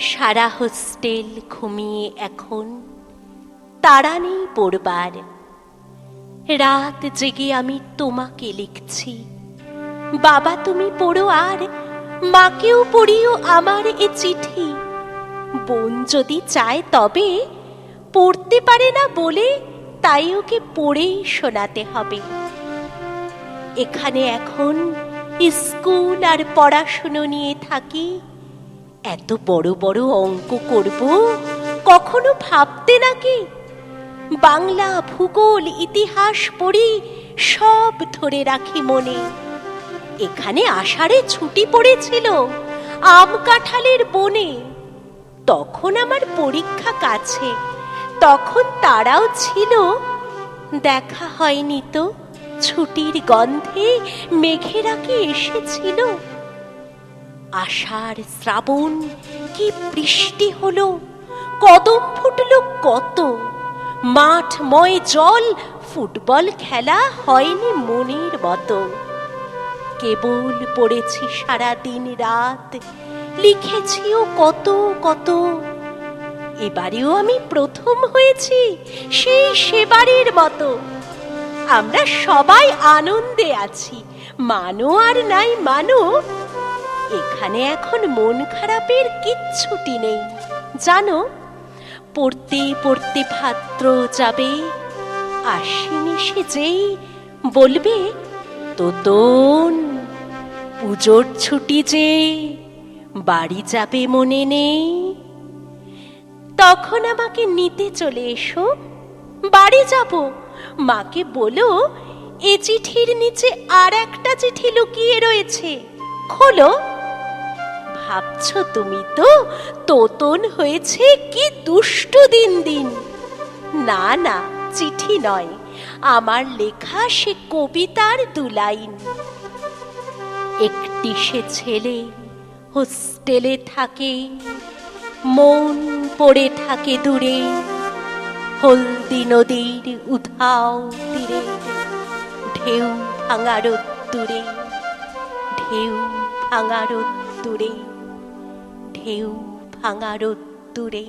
সারা hostel ঘুমিয়ে এখন, তাড়া নেই পড়বার। রাত জেগে আমি তোমাকে লিখছি, বাবা তুমি পড়ো, আর মাকেও পড়িও আমার এ চিঠি। বোন যদি চায় তবে, পড়তে পারে না বলে তাই ওকে পড়েই শোনাতে হবে। এখানে এখন স্কুল আর পড়াশুনো নিয়ে থাকি। এত বড় বড় অঙ্ক করব কখনো ভাবতে নাকি? বাংলা, ভূগোল, ইতিহাস পড়ি, সব ধরে রাখি মনে। এখানে আষাঢ়ে ছুটি পড়েছিল আম কাঁঠালের বনে। তখন আমার পরীক্ষা কাছে, তখন তারাও ছিল। দেখা হয়নি তো, ছুটির গন্ধে মেঘেরা কি এসেছিল? আষাঢ় শ্রাবণ কি বৃষ্টি হলো, কদম ফুটলো কত। মাঠময় জল, ফুটবল খেলা হয়নি মনের মতো। কেবল পড়েছি সারা দিন রাত, লিখেছিও কত কত। এবারেও আমি প্রথম হয়েছি সেই সেবারের মতো। আমরা সবাই আনন্দে আছি, মানো আর নাই মানো। এখানে এখন মন খারাপের কিচ্ছুটি নেই জানো। পড়তে পড়তে ভাদ্র যাবে, আশ্বিন এসে যেই বলবে তোতন পুজোর ছুটি যে বাড়ি যাবে মনে নেই। তখন আমাকে নিতে চলে এসো, বাড়ি যাব। মাকে বলো এ চিঠির নিচে আর একটা চিঠি লুকিয়ে রয়েছে, খোলো। ভাবছো তুমি তো তোতন হয়েছে কি দুষ্টু দিন দিন। না না, চিঠি নয়, আমার লেখা সে কবিতার 2 লাইন। একটি সে ছেলে হোস্টেলে থাকে, মন পড়ে থাকে দূরে। হলদি নদীর উধাও তীরে, ঢেউ ভাঙা রোদ্দুরে, ঢেউ ভাঙা রোদ্দুরে, ঢেউ ভাঙা রোদ্দুরে।